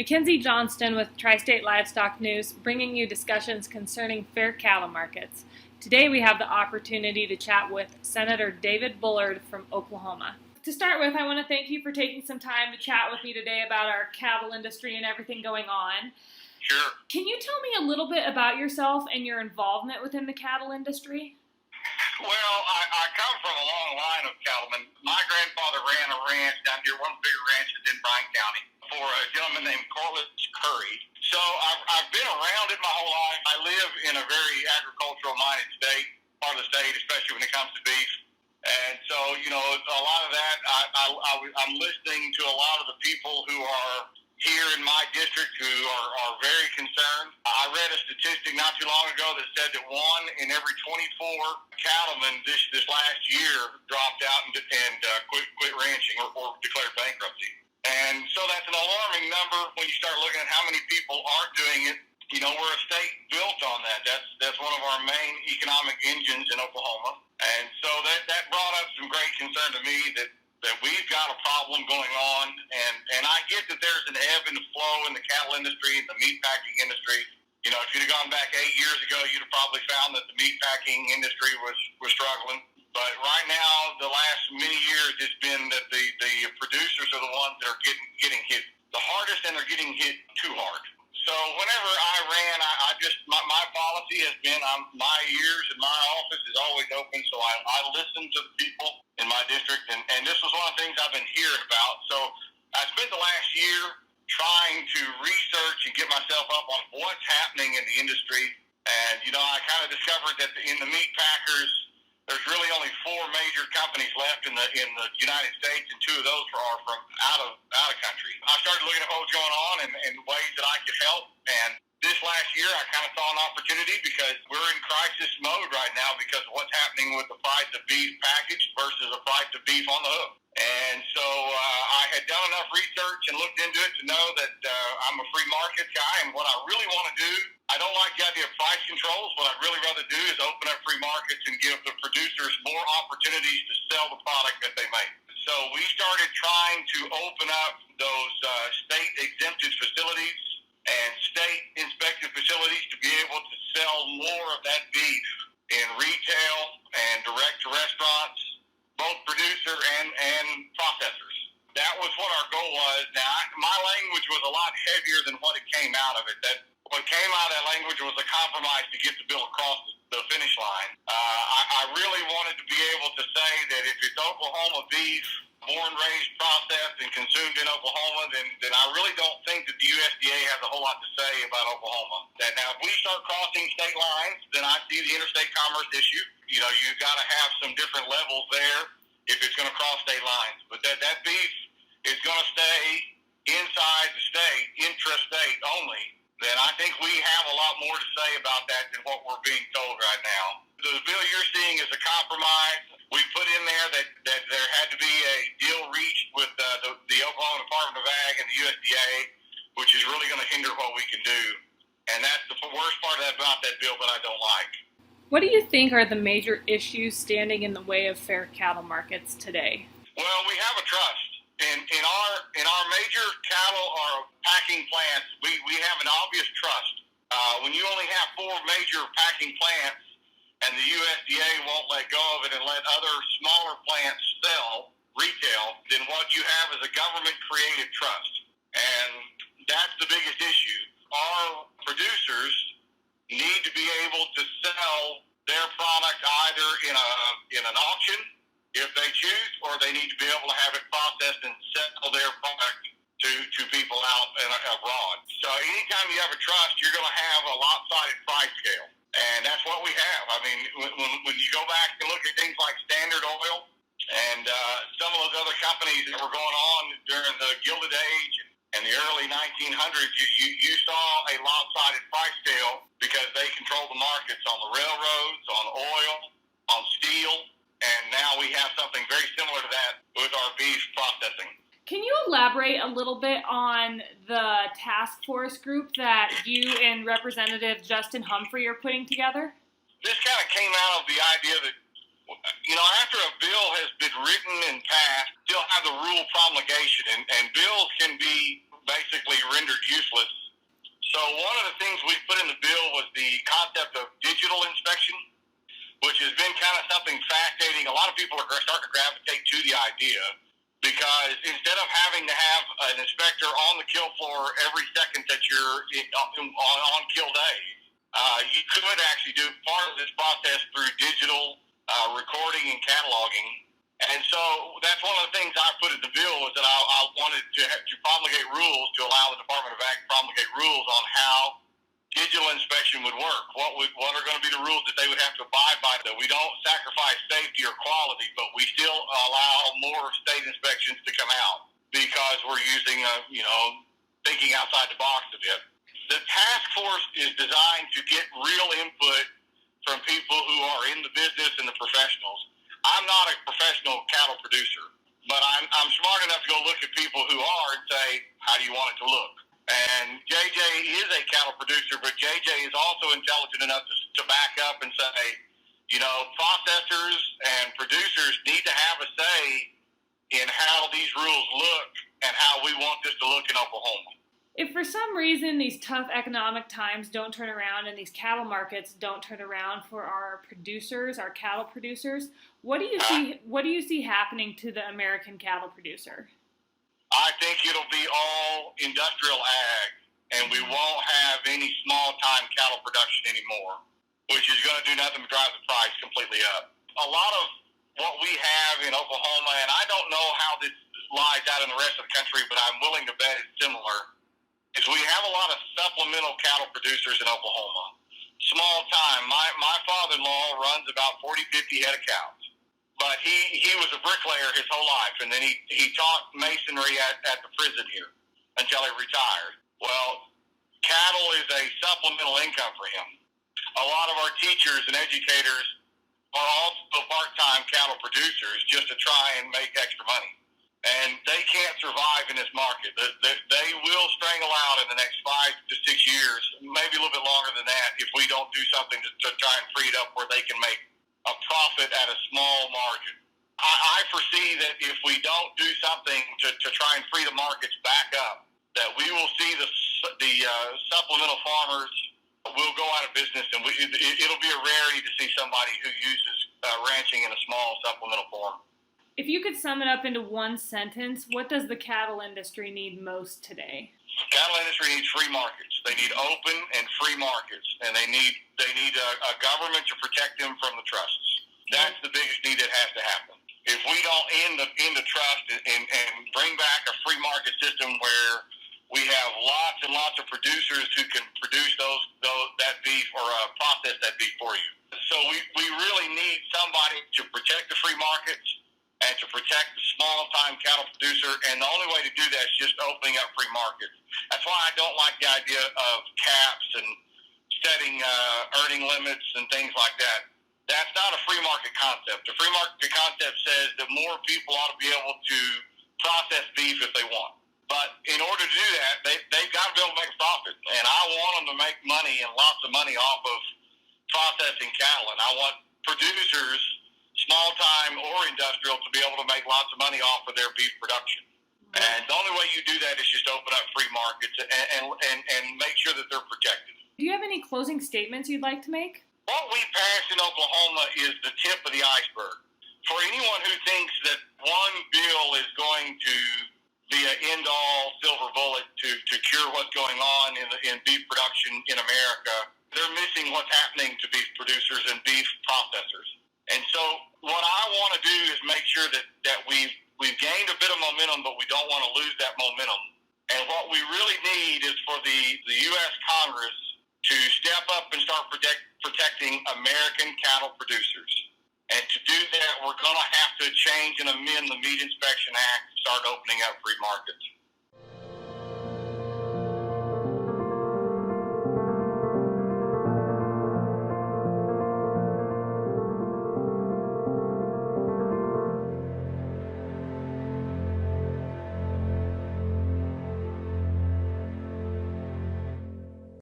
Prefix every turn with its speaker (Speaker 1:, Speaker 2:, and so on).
Speaker 1: Mackenzie Johnston with Tri-State Livestock News, bringing you discussions concerning fair cattle markets. Today we have the opportunity to chat with Senator David Bullard from Oklahoma. To start with, I want to thank you for taking some time to chat with me today about our cattle industry and everything going on.
Speaker 2: Sure.
Speaker 1: Can you tell me a little bit about yourself and your involvement within the cattle industry?
Speaker 2: Well, I come from a long line of cattlemen. My grandfather ran a ranch down here, one of the bigger ranches in Bryan County, for a gentleman named Corliss Curry. So I've been around it my whole life. I live in a very agricultural-minded state, part of the state, especially when it comes to beef. And so, you know, a lot of that, I'm listening to a lot of the people who are here in my district who are very concerned. I read a statistic not too long ago that said that 1 in every 24 cattlemen this last year dropped out and quit ranching or declared bankruptcy. And so that's an alarming number when you start looking at how many people aren't doing it. You know, we're a state built on that. That's one of our main economic engines in Oklahoma. And so that brought up some great concern to me that we've got a problem going on, and I get that there's an ebb and flow in the cattle industry and the meat packing industry. You know, if you'd have gone back 8 years ago, you'd have probably found that the meat packing industry was struggling. But right now, the last many years, it's been that the producers are the ones that are getting hit the hardest, and they're getting hit too hard. So whenever I ran, my policy has been my ears in my office is always open, so I listen to the people in my district, and this was one of the things I've been hearing about. So I spent the last year trying to research and get myself up on what's happening in the industry, and, you know, I kind of discovered that in the meat packers, there's really only 4 major companies left in the United States, and 2 of those are from out of country. I started looking at what was going on and ways that I could help. And this last year, I kind of saw an opportunity because we're in crisis mode right now because of what's happening with the price of beef packaged versus the price of beef on the hook. And so I had done enough research and looked into it to know that I'm a free market guy, and what I really want to do, I don't like the idea of price controls. What I'd really rather do is open up free markets and give the producers more opportunities to sell the product that they make. So we started trying to open up those state-exempted facilities and state-inspected facilities to be able to sell more of that beef in retail and direct to restaurants, both producer and processors. That was what our goal was. Now, my language was a lot heavier than what it came out of it. What came out of that language was a compromise to get the bill across the finish line. I really wanted to be able to say that if it's Oklahoma beef, born, raised, processed, and consumed in Oklahoma, then I really don't think that the USDA has a whole lot to say about Oklahoma. That now, if we start crossing state lines, then I see the interstate commerce issue. You know, you've got to have some different levels there if it's going to cross state lines. But that beef is going to stay inside the state, intrastate only, then I think we have a lot more to say about that than what we're being told right now. The bill you're seeing is a compromise. We put in there that there had to be a deal reached with the Oklahoma Department of Ag and the USDA, which is really going to hinder what we can do. And that's the worst part about that bill that I don't like.
Speaker 1: What do you think are the major issues standing in the way of fair cattle markets today?
Speaker 2: Well, we have a trust. In our major cattle or packing plants, we have an obvious trust. When you only have 4 major packing plants and the USDA won't let go of it and let other smaller plants sell retail, then what you have is a government-created trust. And that's the biggest issue. Our producers need to be able to sell their product either in an auction, if they choose, or they need to be able to have it processed and sell their product to people out and abroad. So anytime you have a trust, you're going to have a lopsided price scale. And that's what we have. I mean, when you go back and look at things like Standard Oil and some of those other companies that were going on during the Gilded Age and the early 1900s, you saw a lopsided price scale because they controlled the markets on the railroads, on oil, on steel. And now we have something very similar to that with our beef processing.
Speaker 1: Can you elaborate a little bit on the task force group that you and Representative Justin Humphrey are putting together?
Speaker 2: This kind of came out of the idea that After a bill has been written and passed, still have the rule promulgation, and bills can be basically rendered useless. So one of the things we put in the bill was the concept of digital inspection, which has been kind of something fascinating. A lot of people are starting to gravitate to the idea because instead of having to have an inspector on the kill floor every second that you're on kill days, you could actually do part of this process through digital recording and cataloging. And so that's one of the things I put in the bill was that I wanted to promulgate rules to allow the Department of Ag to promulgate rules on how digital inspection would work. What are going to be the rules that they would have to abide by, that we don't sacrifice safety or quality, but we still allow more state inspections to come out because we're using, thinking outside the box a bit. The task force is designed to get real input from people who are in the business and the professionals. I'm not a professional cattle producer, but I'm smart enough to go look at people who are and say, how do you want it to look? And JJ is a cattle producer, but JJ is also intelligent enough to back up and say, processors and producers need to have a say in how these rules look and how we want this to look in Oklahoma.
Speaker 1: If for some reason these tough economic times don't turn around and these cattle markets don't turn around for our producers, our cattle producers, what do you see happening to the American cattle producer?
Speaker 2: I think it'll be all industrial ag, and we won't have any small-time cattle production anymore, which is going to do nothing but drive the price completely up. A lot of what we have in Oklahoma, and I don't know how this lies out in the rest of the country, but I'm willing to bet it's similar, is we have a lot of supplemental cattle producers in Oklahoma. Small time. My father-in-law runs about 40, 50 head of cows. But he was a bricklayer his whole life, and then he taught masonry at the prison here until he retired. Well, cattle is a supplemental income for him. A lot of our teachers and educators are also part-time cattle producers just to try and make extra money. And they can't survive in this market. They will strangle out in the next 5 to 6 years, maybe a little bit longer than that, if we don't do something to try and free it up where they can make a profit at a small margin. I foresee that if we don't do something to try and free the markets back up, that we will see the supplemental farmers will go out of business, and it'll be a rarity to see somebody who uses ranching in a small supplemental form.
Speaker 1: If you could sum it up into one sentence, what does the cattle industry need most today?
Speaker 2: Cattle industry needs free markets. They need open and free markets, and they need a government to protect them from the trusts. That's the biggest need that has to happen. If we don't end the trust and bring back a free market system where we have lots and lots of producers who can produce that beef or process that beef for you. So we really need somebody to protect the free markets and to protect the small-time cattle producer, and the only way to do that is just opening up free markets. That's why I don't like the idea of caps and setting earning limits and things like that. That's not a free market concept. The free market concept says that more people ought to be able to process beef if they want. But in order to do that, they've got to be able to make a profit. And I want them to make money, and lots of money, off of processing cattle. And I want producers, small-time or industrial, to be able to make lots of money off of their beef production. And the only way you do that is just open up free markets and make sure that they're protected.
Speaker 1: Do you have any closing statements you'd like to make?
Speaker 2: What we passed in Oklahoma is the tip of the iceberg. For anyone who thinks that one bill is going to be an end-all silver bullet to cure what's going on in beef production in America, they're missing what's happening to beef producers and beef processors. And so what I want to do is make sure that we've gained a bit of momentum, but we don't want to lose that momentum. And what we really need is for the U.S. Congress to step up and start protecting American cattle producers. And to do that, we're going to have to change and amend the Meat Inspection Act to start opening up free markets.